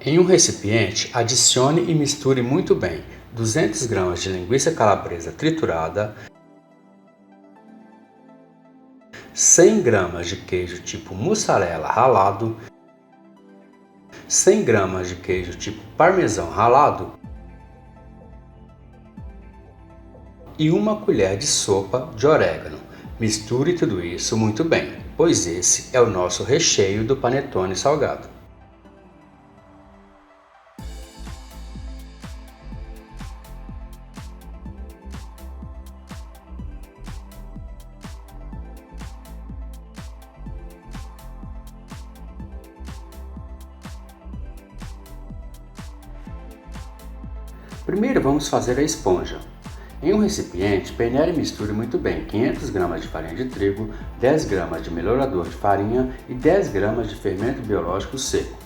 Em um recipiente, adicione e misture muito bem 200 gramas de linguiça calabresa triturada, 100 gramas de queijo tipo mussarela ralado, 100 gramas de queijo tipo parmesão ralado e uma colher de sopa de orégano. Misture tudo isso muito bem, pois esse é o nosso recheio do panetone salgado. Primeiro vamos fazer a esponja. Em um recipiente, peneire e misture muito bem 500 gramas de farinha de trigo, 10 gramas de melhorador de farinha e 10 gramas de fermento biológico seco.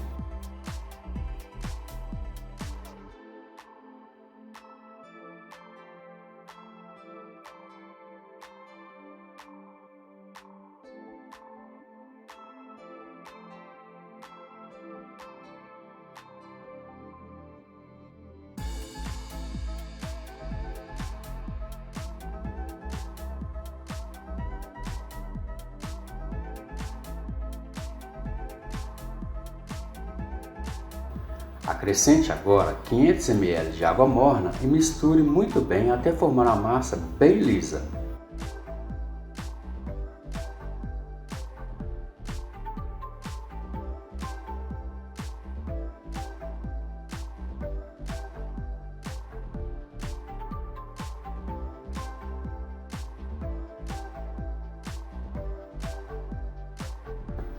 Acrescente agora 500 ml de água morna e misture muito bem até formar uma massa bem lisa.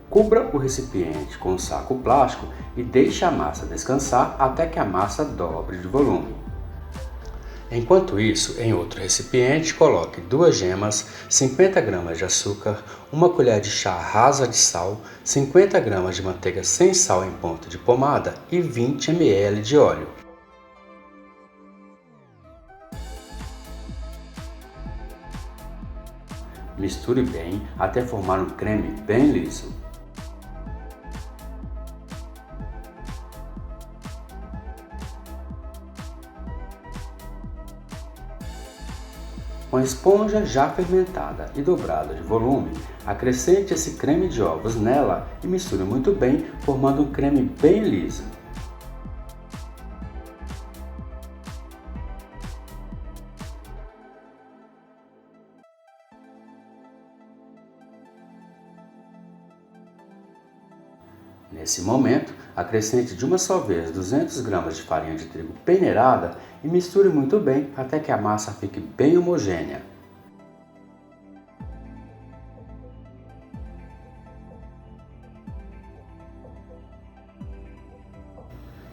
Cubra o recipiente com um saco plástico e deixe a massa descansar até que a massa dobre de volume. Enquanto isso, em outro recipiente, coloque 2 gemas, 50 gramas de açúcar, uma colher de chá rasa de sal, 50 gramas de manteiga sem sal em ponto de pomada e 20 ml de óleo. Misture bem até formar um creme bem liso. Com a esponja já fermentada e dobrada de volume, acrescente esse creme de ovos nela e misture muito bem, formando um creme bem liso. Nesse momento, acrescente de uma só vez 200 gramas de farinha de trigo peneirada e misture muito bem até que a massa fique bem homogênea.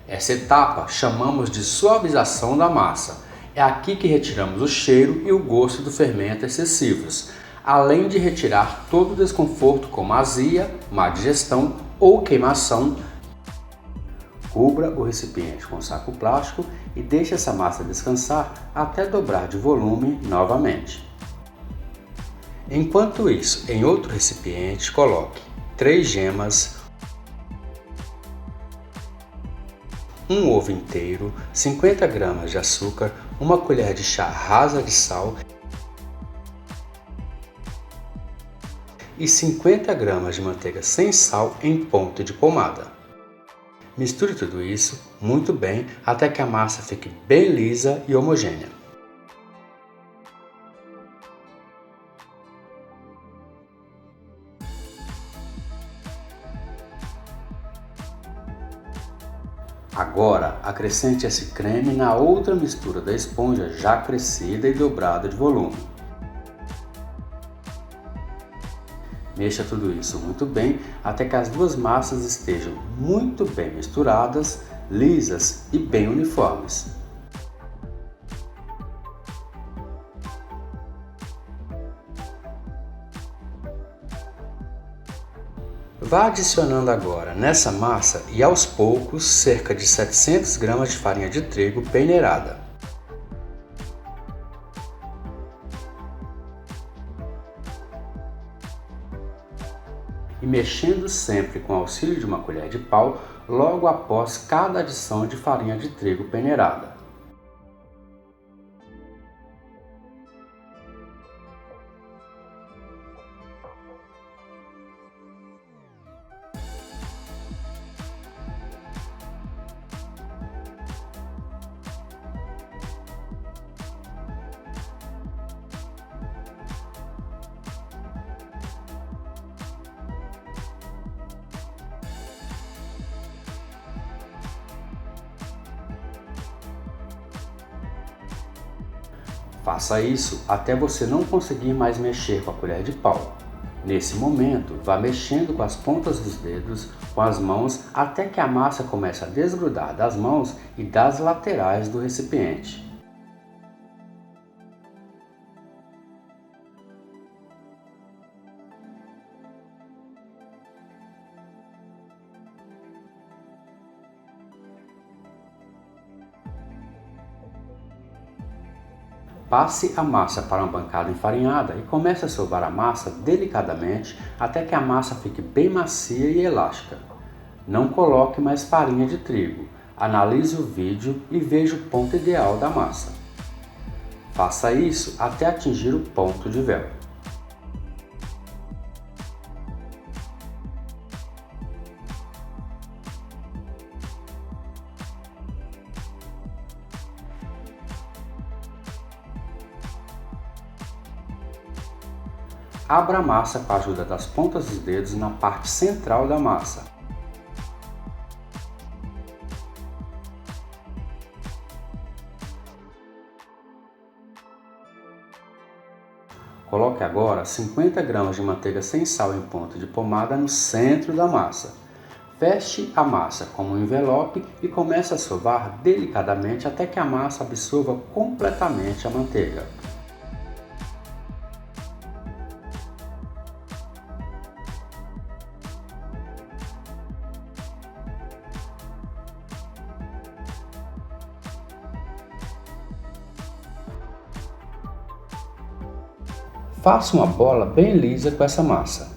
Essa etapa chamamos de suavização da massa. É aqui que retiramos o cheiro e o gosto do fermento excessivos, além de retirar todo o desconforto como azia, má digestão ou queimação. Cubra o recipiente com saco plástico e deixe essa massa descansar até dobrar de volume novamente. Enquanto isso, em outro recipiente, coloque 3 gemas, um ovo inteiro, 50 gramas de açúcar, uma colher de chá rasa de sal e 50 gramas de manteiga sem sal em ponto de pomada. Misture tudo isso muito bem até que a massa fique bem lisa e homogênea. Agora, acrescente esse creme na outra mistura da esponja já crescida e dobrada de volume. Mexa tudo isso muito bem até que as duas massas estejam muito bem misturadas, lisas e bem uniformes. Vá adicionando agora nessa massa e aos poucos cerca de 700 gramas de farinha de trigo peneirada. E mexendo sempre com o auxílio de uma colher de pau, logo após cada adição de farinha de trigo peneirada. Faça isso até você não conseguir mais mexer com a colher de pau. Nesse momento, vá mexendo com as pontas dos dedos, com as mãos, até que a massa comece a desgrudar das mãos e das laterais do recipiente. Passe a massa para uma bancada enfarinhada e comece a sovar a massa delicadamente até que a massa fique bem macia e elástica. Não coloque mais farinha de trigo. Analise o vídeo e veja o ponto ideal da massa. Faça isso até atingir o ponto de véu. Abra a massa com a ajuda das pontas dos dedos na parte central da massa. Coloque agora 50 gramas de manteiga sem sal em ponto de pomada no centro da massa. Feche a massa como um envelope e comece a sovar delicadamente até que a massa absorva completamente a manteiga. Faça uma bola bem lisa com essa massa.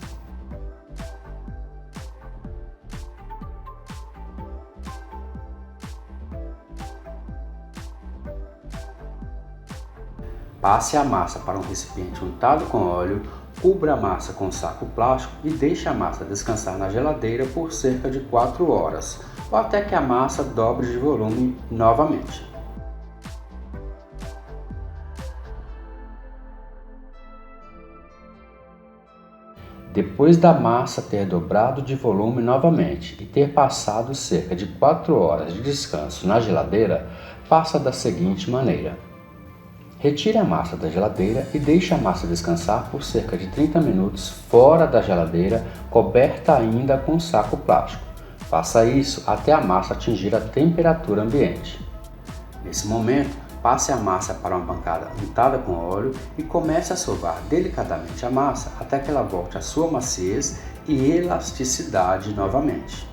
Passe a massa para um recipiente untado com óleo, cubra a massa com um saco plástico e deixe a massa descansar na geladeira por cerca de 4 horas, ou até que a massa dobre de volume novamente. Depois da massa ter dobrado de volume novamente e ter passado cerca de 4 horas de descanso na geladeira, faça da seguinte maneira. Retire a massa da geladeira e deixe a massa descansar por cerca de 30 minutos fora da geladeira, coberta ainda com um saco plástico. Faça isso até a massa atingir a temperatura ambiente. Nesse momento, passe a massa para uma bancada untada com óleo e comece a sovar delicadamente a massa até que ela volte à sua maciez e elasticidade novamente.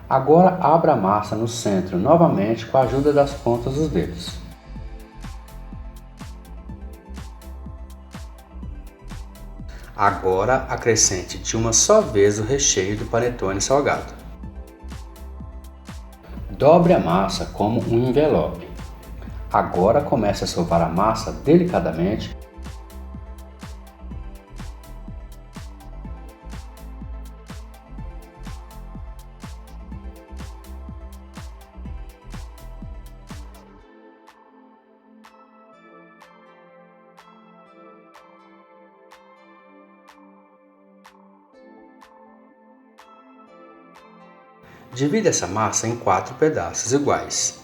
Agora abra a massa no centro novamente com a ajuda das pontas dos dedos. Agora acrescente de uma só vez o recheio do panetone salgado. Dobre a massa como um envelope. Agora comece a sovar a massa delicadamente. Divida essa massa em 4 pedaços iguais.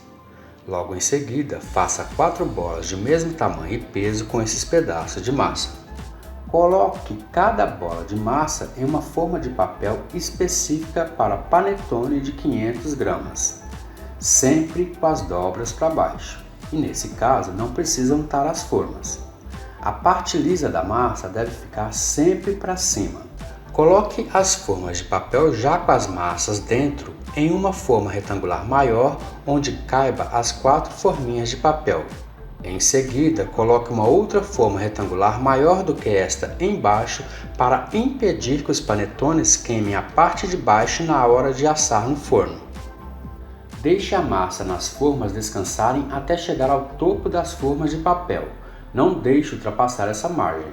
Logo em seguida, faça 4 bolas de mesmo tamanho e peso com esses pedaços de massa. Coloque cada bola de massa em uma forma de papel específica para panetone de 500 gramas, sempre com as dobras para baixo, e nesse caso não precisa untar as formas. A parte lisa da massa deve ficar sempre para cima. Coloque as formas de papel já com as massas dentro em uma forma retangular maior, onde caiba as 4 forminhas de papel. Em seguida, coloque uma outra forma retangular maior do que esta embaixo para impedir que os panetones queimem a parte de baixo na hora de assar no forno. Deixe a massa nas formas descansarem até chegar ao topo das formas de papel. Não deixe ultrapassar essa margem.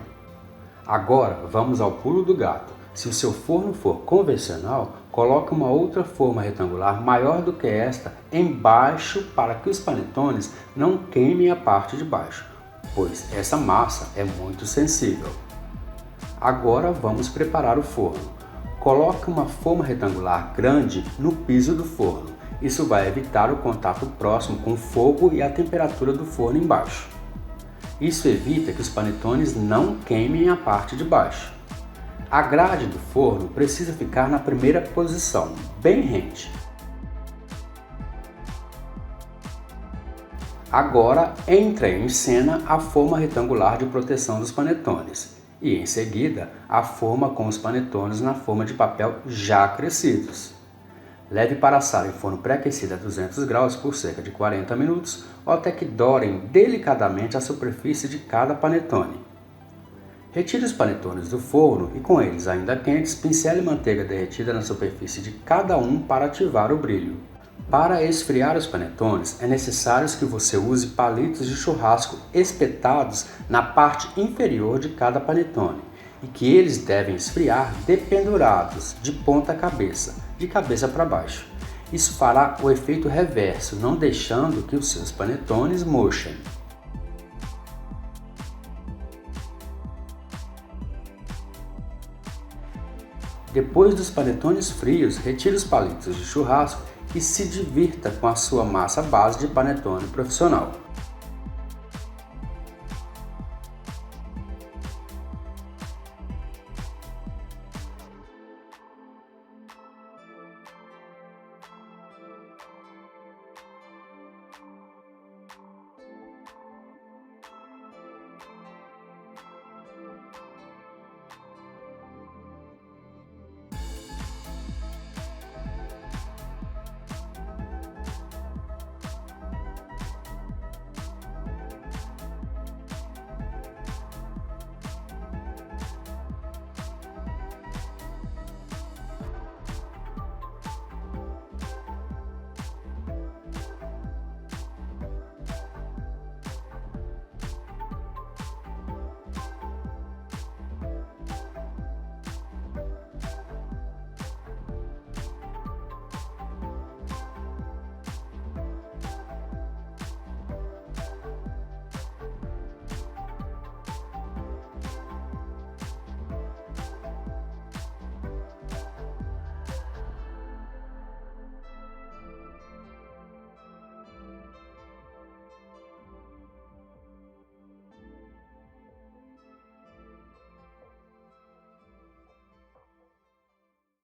Agora, vamos ao pulo do gato. Se o seu forno for convencional, coloque uma outra forma retangular maior do que esta embaixo para que os panetones não queimem a parte de baixo, pois essa massa é muito sensível. Agora vamos preparar o forno. Coloque uma forma retangular grande no piso do forno. Isso vai evitar o contato próximo com o fogo e a temperatura do forno embaixo. Isso evita que os panetones não queimem a parte de baixo. A grade do forno precisa ficar na primeira posição, bem rente. Agora entra em cena a forma retangular de proteção dos panetones e, em seguida, a forma com os panetones na forma de papel já crescidos. Leve para assar em forno pré-aquecido a 200 graus por cerca de 40 minutos ou até que dorem delicadamente a superfície de cada panetone. Retire os panetones do forno e, com eles ainda quentes, pincele manteiga derretida na superfície de cada um para ativar o brilho. Para esfriar os panetones, é necessário que você use palitos de churrasco espetados na parte inferior de cada panetone e que eles devem esfriar dependurados de ponta cabeça, de cabeça para baixo. Isso fará o efeito reverso, não deixando que os seus panetones murchem. Depois dos panetones frios, retire os palitos de churrasco e se divirta com a sua massa base de panetone profissional.